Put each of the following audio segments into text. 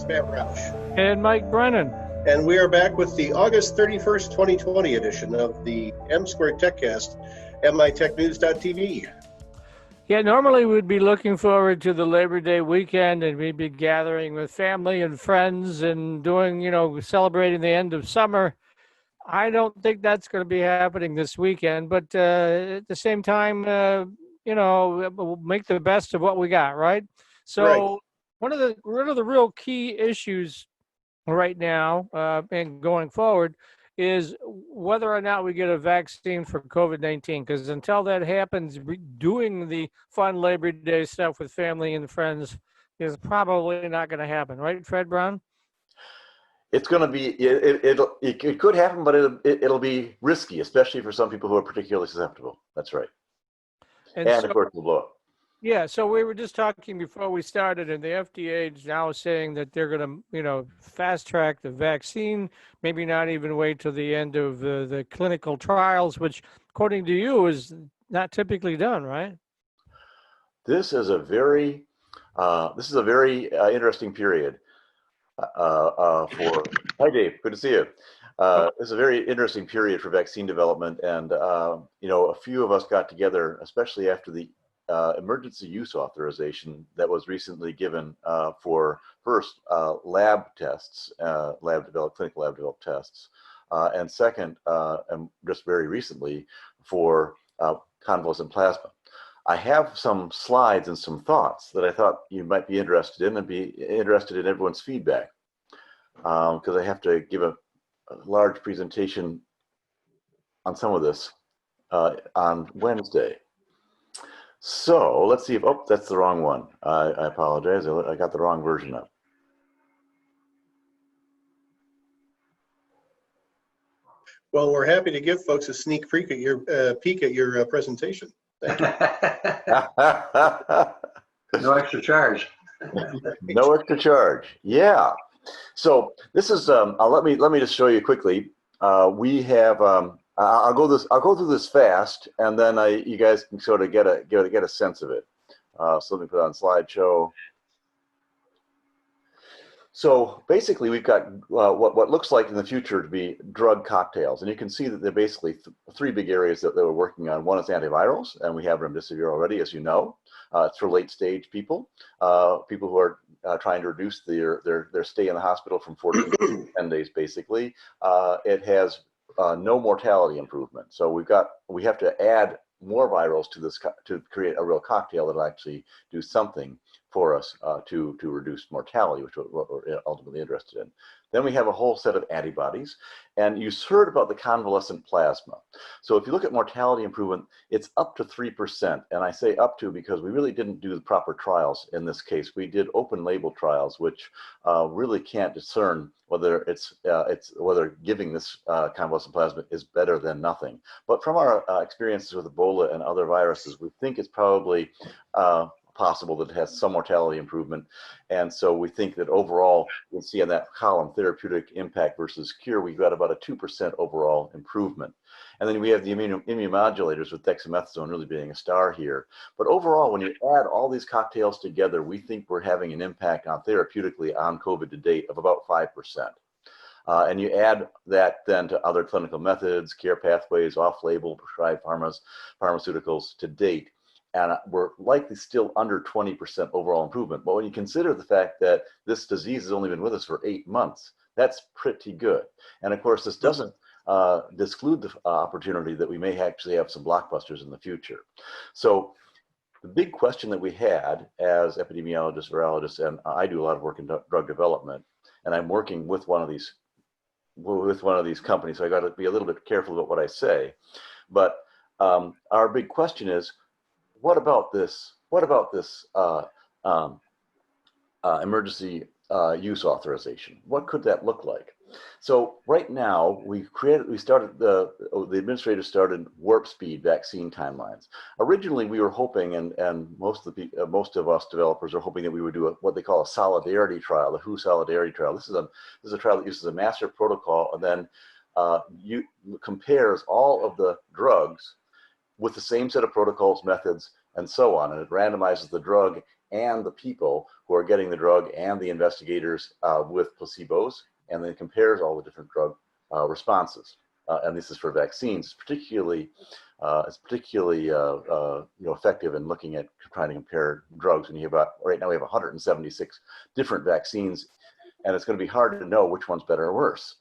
Matt Roush. And Mike Brennan. And we are back with the August 31st, 2020 edition of the M-Squared TechCast, MITechNews.TV. Yeah, normally we'd be looking forward to the Labor Day weekend and we'd be gathering with family and friends and doing, celebrating the end of summer. I don't think that's going to be happening this weekend, but at the same time, we'll make the best of what we got, right? So Right. one of the real key issues right now and going forward is whether or not we get a vaccine for COVID-19, because until that happens, doing the fun Labor Day stuff with family and friends is probably not going to happen, right, Fred Brown? It's going to be, it could happen, but it'll be risky, especially for some people who are particularly susceptible. That's right. And of course, it'll blow up. Yeah, so we were just talking before we started, and the FDA is now saying that they're going to, fast track the vaccine, maybe not even wait till the end of the clinical trials, which, according to you, is not typically done, right? This is a very interesting period. Hi, Dave. Good to see you. It's a very interesting period for vaccine development, and a few of us got together, especially after the emergency use authorization that was recently given for first lab tests, clinical lab developed tests, and second, and just very recently for convalescent plasma. I have some slides and some thoughts that I thought you might be interested in and be interested in everyone's feedback, because I have to give a large presentation on some of this on Wednesday. So let's see if, that's the wrong one. I apologize. I got the wrong version up. Well, we're happy to give folks a sneak peek at your presentation. Thank you. No extra charge. No extra charge. Yeah. So this is. Let me just show you quickly. We have. I'll go through this fast, and then you guys can sort of get a sense of it. So let me put it on slideshow. So basically, we've got what looks like in the future to be drug cocktails, and you can see that they're basically three big areas that they were working on. One is antivirals, and we have remdesivir already, as you know. It's for late-stage people, people who are trying to reduce their stay in the hospital from 14 to 10 days, basically. It has no mortality improvement, so we have to add more virals to this to create a real cocktail that'll actually do something for us to reduce mortality, which we're ultimately interested in. Then we have a whole set of antibodies, and you heard about the convalescent plasma. So if you look at mortality improvement, it's up to 3%, and I say up to because we really didn't do the proper trials in this case. We did open label trials, which really can't discern whether whether giving this convalescent plasma is better than nothing. But from our experiences with Ebola and other viruses, we think it's probably possible that it has some mortality improvement. And so we think that overall, you'll see on that column, therapeutic impact versus cure, we've got about a 2% overall improvement. And then we have the immunomodulators with dexamethasone really being a star here. But overall, when you add all these cocktails together, we think we're having an impact on therapeutically on COVID to date of about 5%. And you add that then to other clinical methods, care pathways, off-label, prescribed pharmaceuticals to date, and we're likely still under 20% overall improvement. But when you consider the fact that this disease has only been with us for 8 months, that's pretty good. And of course, this doesn't disclude the opportunity that we may actually have some blockbusters in the future. So the big question that we had as epidemiologists, virologists, and I do a lot of work in drug development, and I'm working with one of these companies, so I got to be a little bit careful about what I say. But our big question is, what about this? What about this emergency use authorization? What could that look like? So right now, the administrators started warp speed vaccine timelines. Originally, we were hoping, and most of us developers are hoping that we would do what they call a solidarity trial, the WHO solidarity trial. This is a trial that uses a master protocol and then compares all of the drugs with the same set of protocols, methods, and so on, and it randomizes the drug and the people who are getting the drug and the investigators with placebos, and then compares all the different drug responses. And this is for vaccines. It's particularly effective in looking at trying to compare drugs. And you have right now we have 176 different vaccines, and it's going to be hard to know which one's better or worse,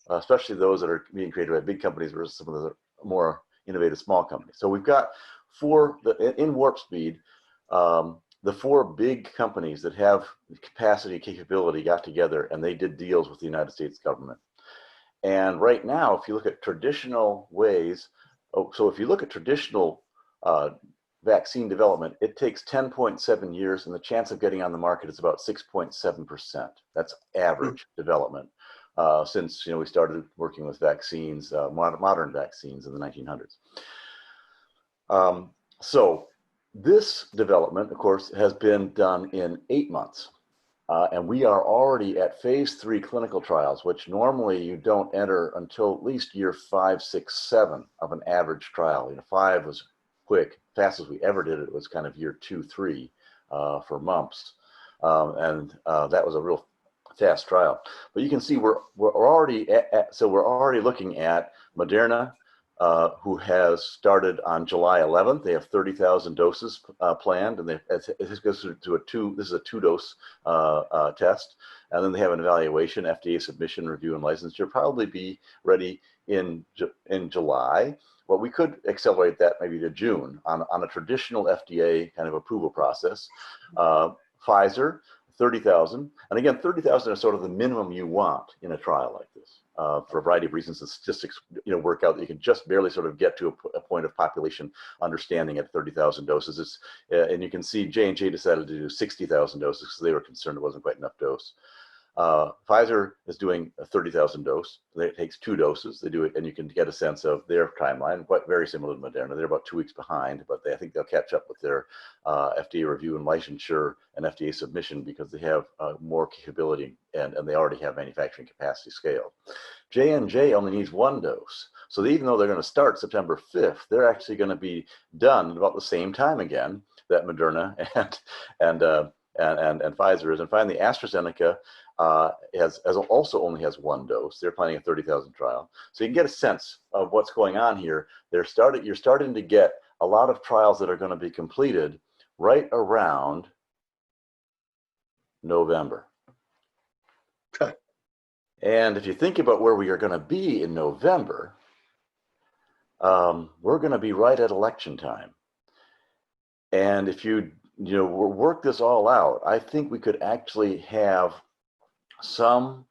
especially those that are being created by big companies versus some of the more innovative small companies. So we've got in Warp Speed, the 4 big companies that have capacity capability got together and they did deals with the United States government. And right now, if you look at traditional ways, so if you look at traditional vaccine development, it takes 10.7 years, and the chance of getting on the market is about 6.7%. That's average development since we started working with vaccines, modern vaccines in the 1900s. So this development, of course, has been done in 8 months. And we are already at phase 3 clinical trials, which normally you don't enter until at least year 5, 6, 7 of an average trial. 5 was quick, fastest we ever did it was kind of year 2, 3 for mumps, and that was a real fast trial. But you can see we're already we're already looking at Moderna, who has started on July 11th. They have 30,000 doses planned, and this goes to this is a 2-dose test, and then they have an evaluation, FDA submission, review, and licensure. Probably be ready in July. Well, we could accelerate that maybe to June on a traditional FDA kind of approval process. Pfizer, 30,000, and again, 30,000 is sort of the minimum you want in a trial like this. For a variety of reasons, the statistics work out that you can just barely sort of get to a point of population understanding at 30,000 doses. And you can see J&J decided to do 60,000 doses because they were concerned it wasn't quite enough dose. Pfizer is doing a 30,000 dose. It takes 2 doses. They do it, and you can get a sense of their timeline, quite very similar to Moderna. They're about 2 weeks behind, but I think they'll catch up with their FDA review and licensure and FDA submission because they have more capability and they already have manufacturing capacity scale. J&J only needs 1 dose. So even though they're going to start September 5th, they're actually going to be done about the same time again that Moderna and Pfizer is. And finally, AstraZeneca also only has 1 dose. They're planning a 30,000 trial. So you can get a sense of what's going on here. You're starting to get a lot of trials that are going to be completed right around November. And if you think about where we are going to be in November, we're going to be right at election time. And if you work this all out, I think we could actually have some.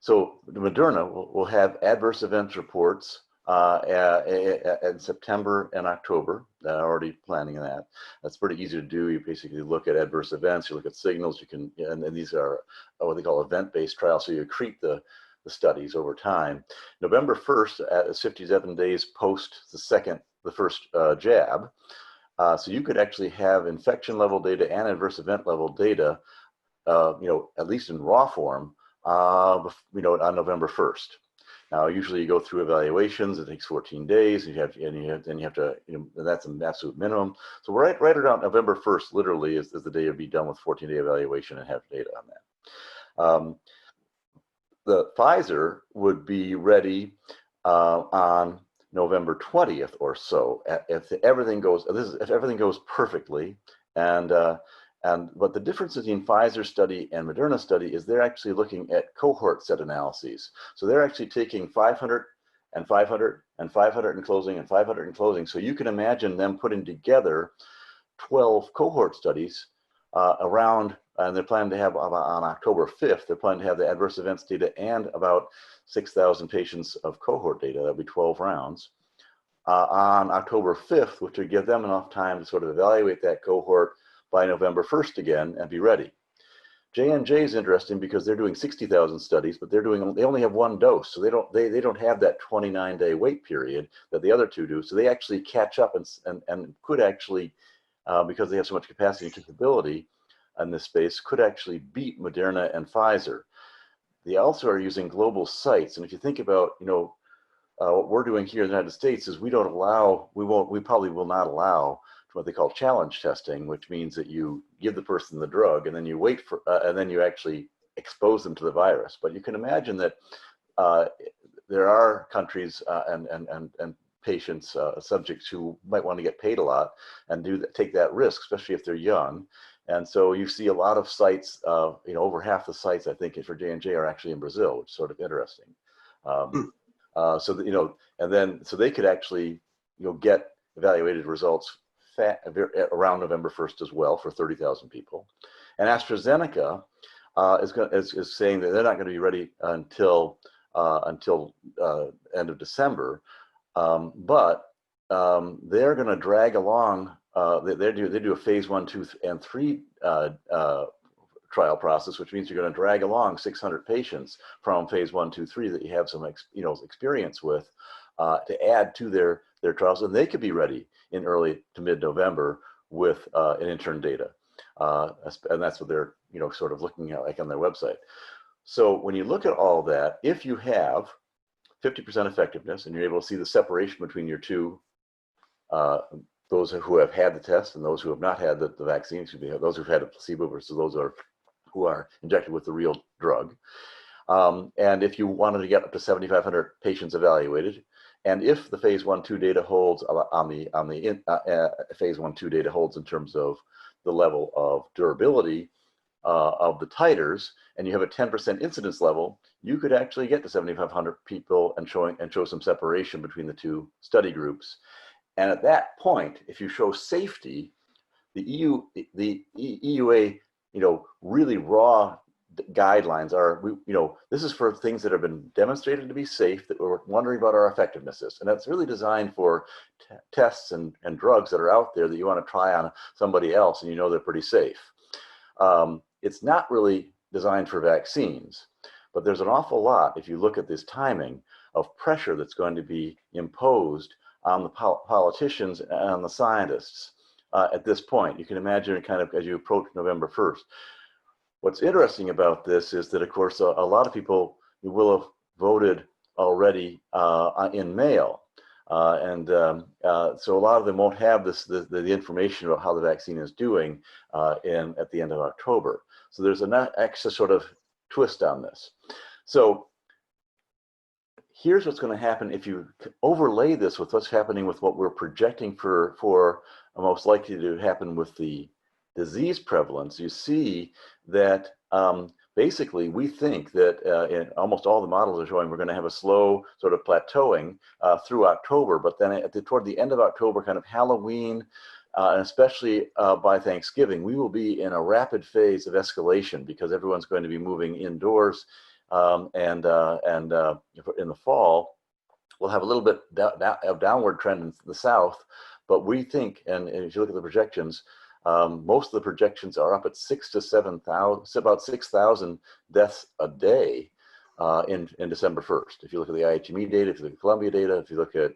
So Moderna will have adverse events reports in September and October. They're already planning that. That's pretty easy to do. You basically look at adverse events, you look at signals, and these are what they call event-based trials. So you accrete the studies over time. November 1st is 57 days post the first jab. So you could actually have infection level data and adverse event level data, at least in raw form, on November 1st. Now, usually you go through evaluations. It takes 14 days. And you have to, that's an absolute minimum. So right around November 1st, literally, is the day you'll be done with 14-day evaluation and have data on that. The Pfizer would be ready on November 20th or so, if everything goes perfectly, but the difference between Pfizer study and Moderna study is they're actually looking at cohort set analyses. So they're actually taking 500 and 500 and 500 and closing and 500 and closing. So you can imagine them putting together 12 cohort studies around, and they're planning to have on October 5th, they're planning to have the adverse events data and about 6,000 patients of cohort data. That'll be 12 rounds. On October 5th, which would give them enough time to sort of evaluate that cohort by November 1st again and be ready. J&J is interesting because they're doing 60,000 studies, but they only have 1 dose, so they don't have that 29-day wait period that the other 2 do. So they actually catch up and could actually, because they have so much capacity and capability in this space, could actually beat Moderna and Pfizer. They also are using global sites, and if you think about what we're doing here in the United States is we probably will not allow what they call challenge testing, which means that you give the person the drug and then you wait for, and then you actually expose them to the virus. But you can imagine that there are countries and patients, subjects who might want to get paid a lot and take that risk, especially if they're young. And so you see a lot of sites, over half the sites, I think, for J&J are actually in Brazil, which is sort of interesting. So that, and then, so they could actually, get evaluated results around November 1st as well for 30,000 people. And AstraZeneca is saying that they're not going to be ready until end of December, but they're going to drag along. They do a phase 1, 2, and 3 trial process, which means you're going to drag along 600 patients from phase 1, 2, 3 that you have some experience with to add to their trials, and they could be ready in early to mid-November with an interim data, and that's what they're sort of looking at, like on their website. So when you look at all that, if you have 50% effectiveness and you're able to see the separation between your two, those who have had the test and those who have not had the vaccine, those who've had a placebo versus those who are injected with the real drug. And if you wanted to get up to 7,500 patients evaluated, and if the phase 1/2 data holds phase 1/2 data holds in terms of the level of durability of the titers, and you have a 10% incidence level, you could actually get to 7,500 people and show some separation between the two study groups. And at that point, if you show safety, the EUA, really raw guidelines are, this is for things that have been demonstrated to be safe, that we're wondering about our effectiveness. And that's really designed for tests and drugs that are out there that you want to try on somebody else and they're pretty safe. It's not really designed for vaccines, but there's an awful lot, if you look at this timing, of pressure that's going to be imposed on the politicians and on the scientists at this point. You can imagine it kind of as you approach November 1st. What's interesting about this is that, of course, a lot of people will have voted already in mail. So a lot of them won't have the information about how the vaccine is doing at the end of October. So there's an extra sort of twist on this. So here's what's going to happen if you overlay this with what's happening with what we're projecting for most likely to happen with the disease prevalence. You see that basically we think that in almost all the models are showing we're going to have a slow sort of plateauing through October, but then toward the end of October, kind of Halloween, and especially by Thanksgiving, we will be in a rapid phase of escalation because everyone's going to be moving indoors, and in the fall, we'll have a little bit of downward trend in the south, but we think, and if you look at the projections, most of the projections are up at 6,000 to 7,000, about 6,000 deaths a day in December 1st. If you look at the IHME data, if you look at Columbia data, if you look at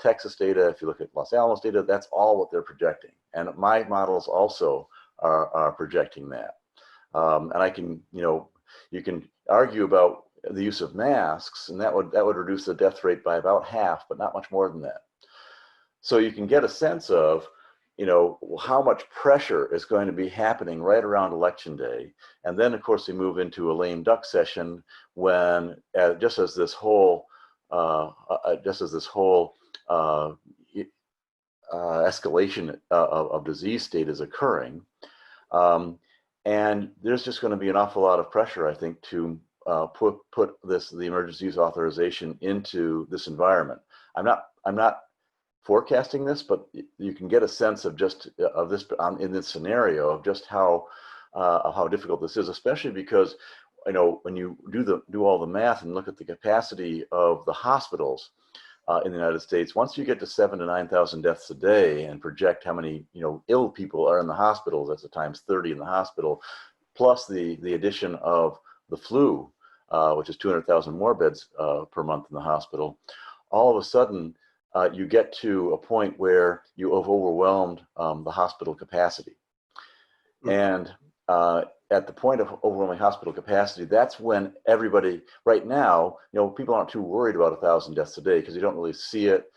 Texas data, if you look at Los Alamos data, that's all what they're projecting. And my models also are projecting that. And I can, you can argue about the use of masks, and that would reduce the death rate by about half, but not much more than that. So you can get a sense of how much pressure is going to be happening right around Election Day. And then, of course, we move into a lame duck session when, just as this whole escalation of disease state is occurring. And there's just going to be an awful lot of pressure, I think, to put the emergency use authorization into this environment. I'm not forecasting this, but you can get a sense of just of this in this scenario of just how difficult this is, especially because when you do all the math and look at the capacity of the hospitals in the United States, once you get to 7,000 to 9,000 deaths a day and project how many ill people are in the hospitals, that's at times 30 in the hospital, plus the addition of the flu, which is 200,000 more beds per month in the hospital, all of a sudden you get to a point where you have overwhelmed the hospital capacity. And at the point of overwhelming hospital capacity, that's when everybody, right now, people aren't too worried about 1,000 deaths a day because you don't really see it.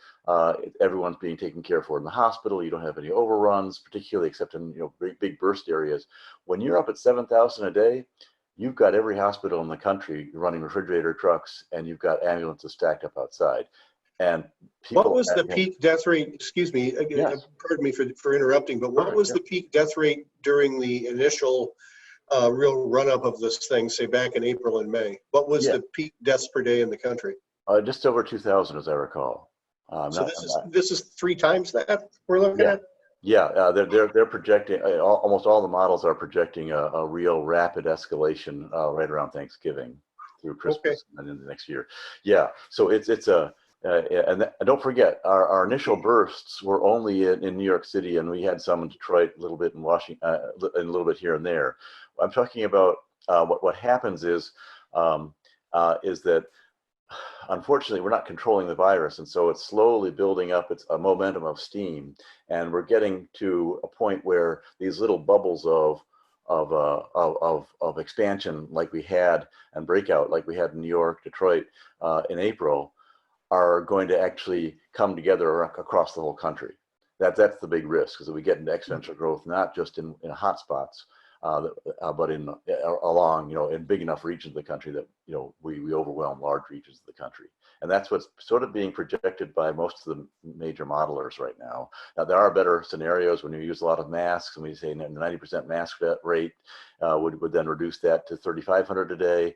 Everyone's being taken care for in the hospital. You don't have any overruns, particularly except in big burst areas. When you're up at 7,000 a day, you've got every hospital in the country running refrigerator trucks, and you've got ambulances stacked up outside. And people, what was the peak death rate? Excuse me, yes. pardon me for interrupting, but what was the peak death rate during the initial real run-up of this thing, say back in April and May? What was the peak deaths per day in the country? Just over 2,000, as I recall. So this is 3 times that we're looking at? Yeah, they're projecting, almost all the models are projecting a real rapid escalation right around Thanksgiving through Christmas and into the next year. Yeah, so and don't forget, our initial bursts were only in New York City, and we had some in Detroit, a little bit in Washington, and a little bit here and there. I'm talking about what happens is that unfortunately we're not controlling the virus, and so it's slowly building up. It's a momentum of steam, and we're getting to a point where these little bubbles of expansion, like we had, and breakout, like we had in New York, Detroit, in April, are going to actually come together across the whole country. That's the big risk, is that we get into exponential growth, not just in hot spots, but along, in big enough regions of the country that, we overwhelm large regions of the country. And that's what's sort of being projected by most of the major modelers right now. Now, there are better scenarios when you use a lot of masks, and we say 90% mask rate would then reduce that to 3,500 a day,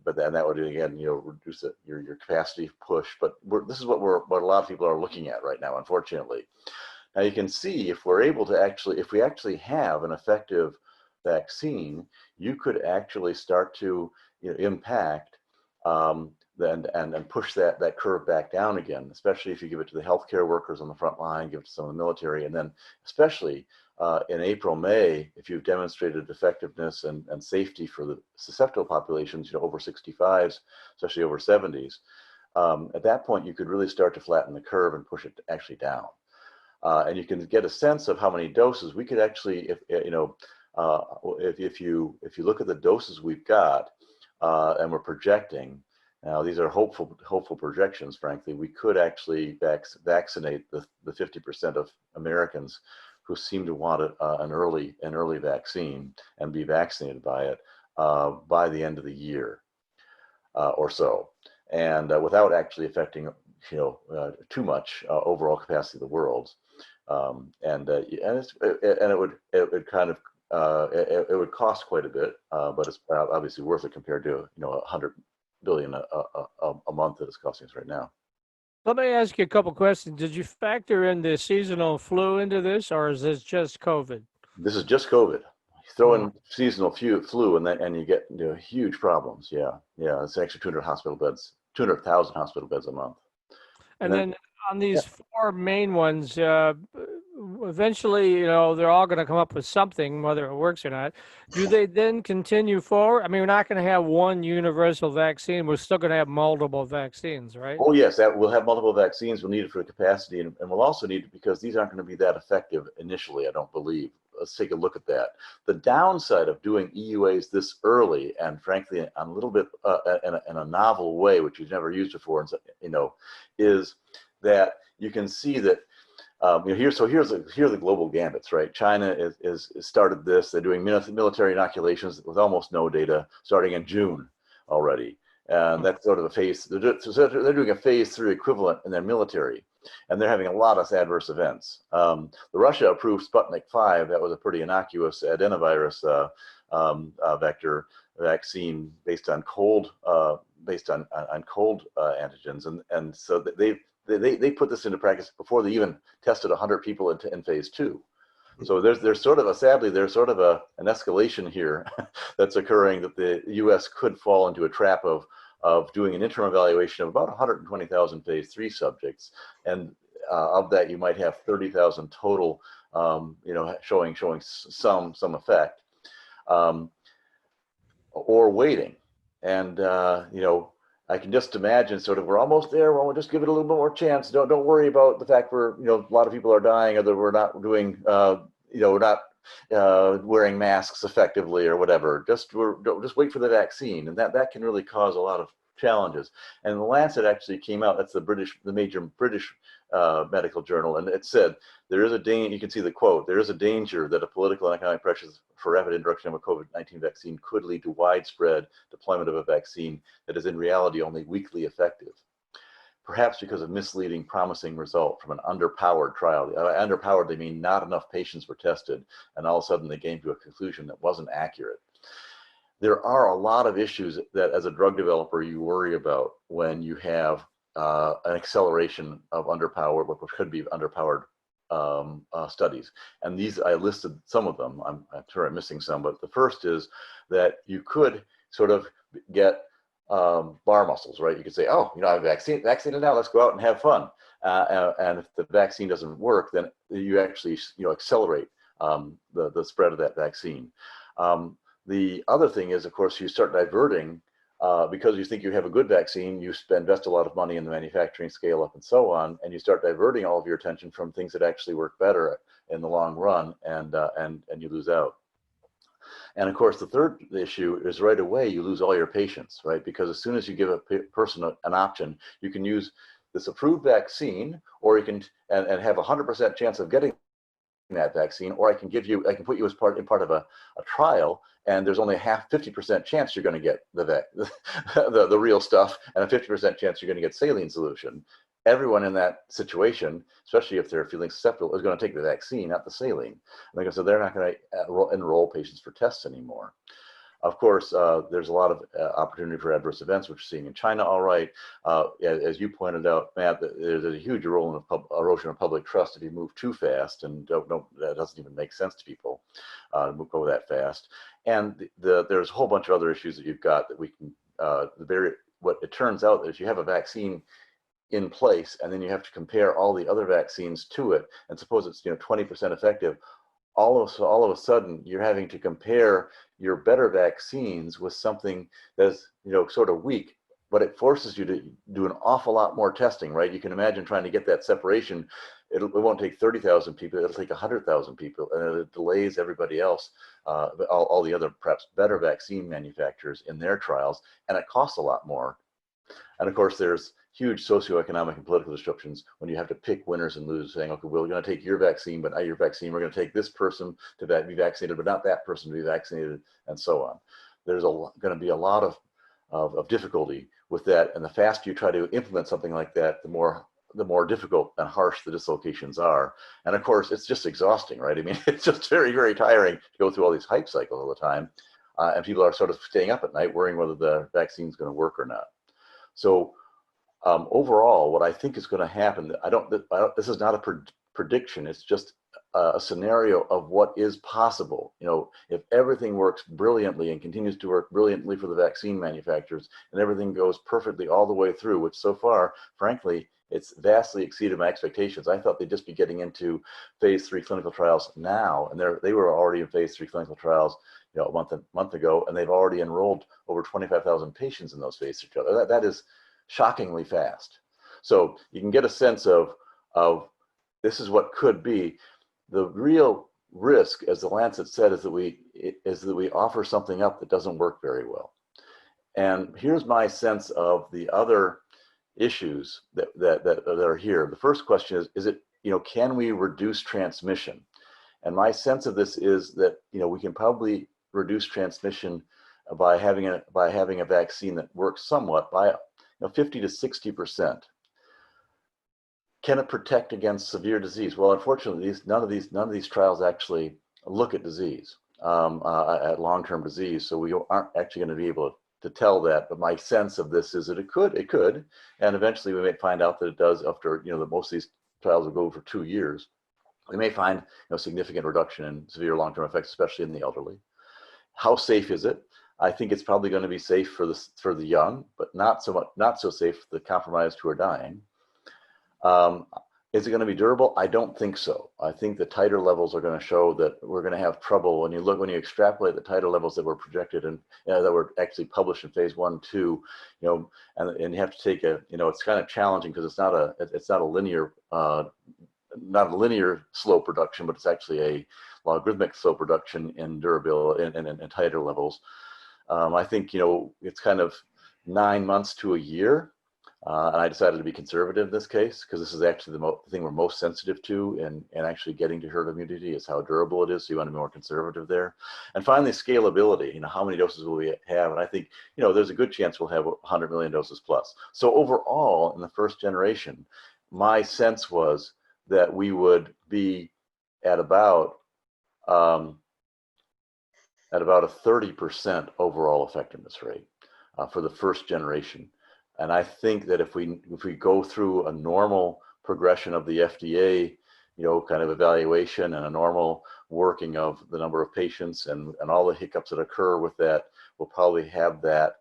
but that would again, reduce your capacity push. But this is what a lot of people are looking at right now, unfortunately. Now you can see if we actually have an effective vaccine, you could actually start to impact and push that curve back down again, especially if you give it to the healthcare workers on the front line, give it to some of the military, and then especially in April, May, if you've demonstrated effectiveness and safety for the susceptible populations, over 65s, especially over 70s, at that point you could really start to flatten the curve and push it actually down. And you can get a sense of how many doses we could actually, if you look at the doses we've got and we're projecting, now these are hopeful projections, frankly, we could actually vaccinate the 50% of Americans who seem to want an early vaccine and be vaccinated by it by the end of the year or so, and without actually affecting too much overall capacity of the world. And it would cost quite a bit, but it's obviously worth it compared to $100 billion a month that it's costing us right now. Let me ask you a couple questions. Did you factor in the seasonal flu into this, or is this just COVID? This is just COVID. Throw in seasonal flu, and you get huge problems. Yeah, it's an extra 200,000 hospital beds a month. And then on these 4 main ones, eventually, they're all going to come up with something, whether it works or not. Do they then continue forward? I mean, we're not going to have one universal vaccine. We're still going to have multiple vaccines, right? Oh, yes, we'll have multiple vaccines. We'll need it for the capacity, and we'll also need it because these aren't going to be that effective initially, I don't believe. Let's take a look at that. The downside of doing EUAs this early, and frankly, on a little bit in a novel way, which you've never used before, is that you can see that here's the global gambits, right? China is started this. They're doing military inoculations with almost no data starting in June already, and that's sort of a phase. They're doing a phase 3 equivalent in their military, and they're having a lot of adverse events. The Russia approved Sputnik 5. That was a pretty innocuous adenovirus vector vaccine based on cold antigens, and so they put this into practice before they even tested 100 people in phase 2. So there's sort of an escalation here that's occurring, that the U.S. could fall into a trap of doing an interim evaluation of about 120,000 phase 3 subjects, and of that you might have 30,000 total, showing some effect, or waiting, and I can just imagine we're almost there. We'll just give it a little bit more chance. Don't worry about the fact a lot of people are dying, or that we're not doing, we're not wearing masks effectively or whatever. Just wait for the vaccine, and that can really cause a lot of challenges. And the Lancet actually came out, that's the major British medical journal, and it said, there is a danger, you can see the quote, there is a danger that a political and economic pressures for rapid introduction of a COVID-19 vaccine could lead to widespread deployment of a vaccine that is in reality only weakly effective. Perhaps because of misleading promising result from an underpowered trial. Underpowered, they mean not enough patients were tested, and all of a sudden they came to a conclusion that wasn't accurate. There are a lot of issues that as a drug developer you worry about when you have an acceleration of underpowered, what could be underpowered studies. And these, I listed some of them. I'm sure I'm missing some, but the first is that you could sort of get bar muscles, right? You could say, oh, you know, I'm vaccinated now, let's go out and have fun. And if the vaccine doesn't work, then you actually, you know, accelerate the spread of that vaccine. The other thing is, of course, you start diverting because you think you have a good vaccine, you invest a lot of money in the manufacturing scale up and so on, and you start diverting all of your attention from things that actually work better in the long run, and you lose out. And of course, the third issue is right away you lose all your patients, right? Because as soon as you give a person an option, you can use this approved vaccine, or you can and have 100% chance of getting that vaccine, or I can put you as part of a trial, and there's only a 50% chance you're going to get the real stuff, and a 50% chance you're going to get saline solution. Everyone in that situation, especially if they're feeling susceptible, is going to take the vaccine, not the saline. Like I said, they're not going to enroll patients for tests anymore. Of course, there's a lot of opportunity for adverse events, which we're seeing in China, all right. As you pointed out, Matt, there's a huge erosion of public trust if you move too fast, and that doesn't even make sense to people to go that fast. And there's a whole bunch of other issues that you've got that we can, what it turns out that if you have a vaccine in place, and then you have to compare all the other vaccines to it, and suppose it's 20% effective, all of a sudden you're having to compare your better vaccines with something that's sort of weak, but it forces you to do an awful lot more testing, right? You can imagine trying to get that separation. It won't take 30,000 people, it'll take 100,000 people, and it delays everybody else, all the other perhaps better vaccine manufacturers in their trials, and it costs a lot more. And of course, there's huge socioeconomic and political disruptions when you have to pick winners and losers, saying, okay, we're going to take your vaccine, but not your vaccine. We're going to take this person to be vaccinated, but not that person to be vaccinated, and so on. There's going to be a lot of difficulty with that. And the faster you try to implement something like that, the more difficult and harsh the dislocations are. And of course, it's just exhausting, right? I mean, it's just very, very tiring to go through all these hype cycles all the time. And people are sort of staying up at night worrying whether the vaccine is going to work or not. So overall, what I think is going to happen, this is not a prediction, it's just a scenario of what is possible. If everything works brilliantly and continues to work brilliantly for the vaccine manufacturers, and everything goes perfectly all the way through, which so far, frankly, it's vastly exceeded my expectations. I thought they'd just be getting into phase 3 clinical trials now, and they were already in phase 3 clinical trials a month ago, and they've already enrolled over 25,000 patients in those phase 3 trials. That is shockingly fast. So you can get a sense of this is what could be. The real risk, as the Lancet said, is that we offer something up that doesn't work very well. And here's my sense of the other issues that are here. The first question is it, can we reduce transmission? And my sense of this is that we can probably reduce transmission by having a vaccine that works somewhat by 50 to 60%. Can it protect against severe disease? Well, unfortunately, none of these trials actually look at disease, at long-term disease. So we aren't actually going to be able to tell that. But my sense of this is that it could, and eventually we may find out that it does after that most of these trials will go for 2 years. We may find significant reduction in severe long-term effects, especially in the elderly. How safe is it? I think it's probably going to be safe for the young, but not so safe for the compromised who are dying. Is it going to be durable? I don't think so. I think the titer levels are going to show that we're going to have trouble when you extrapolate the titer levels that were projected and that were actually published in phase 1, 2. And you have to take it's kind of challenging because it's not a linear slope reduction, but it's actually a logarithmic slope reduction in durability and titer levels. I think it's kind of 9 months to a year. And I decided to be conservative in this case, because this is actually the thing we're most sensitive to and actually getting to herd immunity is how durable it is. So you want to be more conservative there. And finally, scalability, how many doses will we have? And I think, there's a good chance we'll have 100 million doses plus. So overall, in the first generation, my sense was that we would be at about a 30% overall effectiveness rate for the first generation. And I think that if we go through a normal progression of the FDA, kind of evaluation and a normal working of the number of patients and all the hiccups that occur with that, we'll probably have that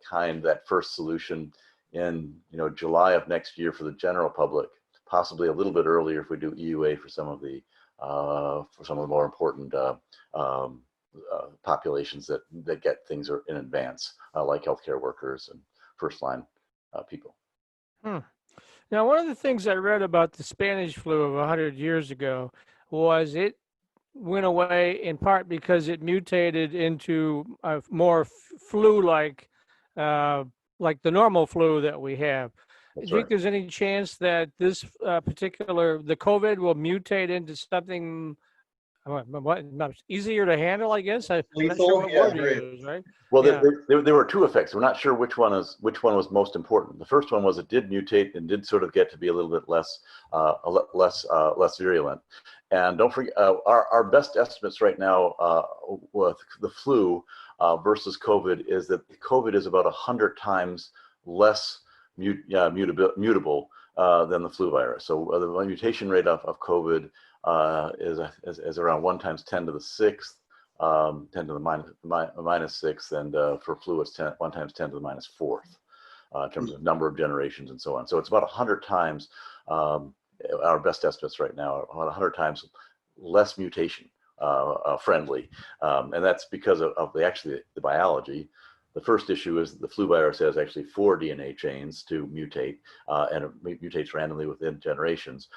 first solution in July of next year for the general public, possibly a little bit earlier if we do EUA for some of the more important populations that get things in advance, like healthcare workers and first line people. Now, one of the things I read about the Spanish flu of 100 years ago was it went away in part because it mutated into a more flu-like, like the normal flu that we have. That's Do you right. think there's any chance that this the COVID will mutate into something easier to handle, I guess? I'm not Lethal? sure what Yeah, word to right. use, right? Well, Yeah. there were two effects. We're not sure which one was most important. The first one was it did mutate and did sort of get to be a little bit less virulent. And don't forget, our best estimates right now with the flu versus COVID is that COVID is about 100 times less mutable than the flu virus. So the mutation rate of COVID is around 1 times 10 to the 6th. 10 to the minus 6th, and for flu it's 1 times 10 to the minus 4th in terms of number of generations and so on. So it's about 100 times, our best estimates right now, about 100 times less mutation friendly. And that's because of the biology. The first issue is the flu virus has actually 4 DNA chains to mutate, and it mutates randomly within generations.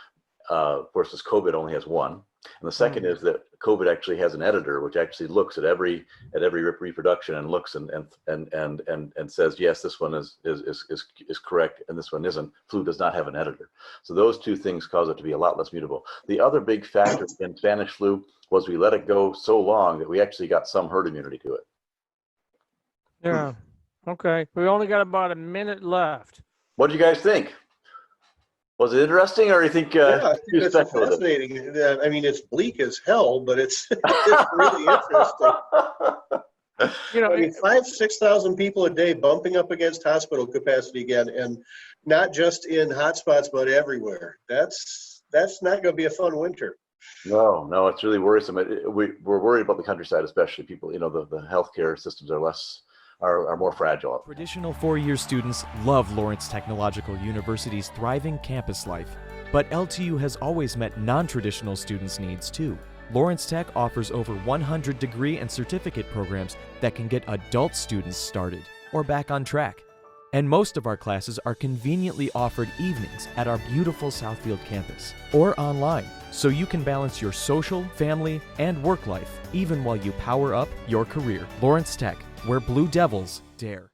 Of course, this COVID only has 1. And the second is that COVID actually has an editor, which actually looks at every reproduction and looks and says, yes, this one is correct and this one isn't. Flu does not have an editor. So those two things cause it to be a lot less mutable. The other big factor in Spanish flu was we let it go so long that we actually got some herd immunity to it. Yeah. Okay. We only got about a minute left. What do you guys think? Was it interesting, or do you think Yeah, I think too that's speculative? fascinating. I mean, it's bleak as hell, but it's really interesting. I mean, 5,000-6,000 people a day bumping up against hospital capacity again, and not just in hotspots, but everywhere. That's not going to be a fun winter. No, it's really worrisome. We're worried about the countryside, especially people. The healthcare systems are more fragile. Traditional four-year students love Lawrence Technological University's thriving campus life, but LTU has always met non-traditional students' needs too. Lawrence Tech offers over 100 degree and certificate programs that can get adult students started or back on track. And most of our classes are conveniently offered evenings at our beautiful Southfield campus or online, so you can balance your social, family, and work life even while you power up your career. Lawrence Tech, where Blue Devils dare.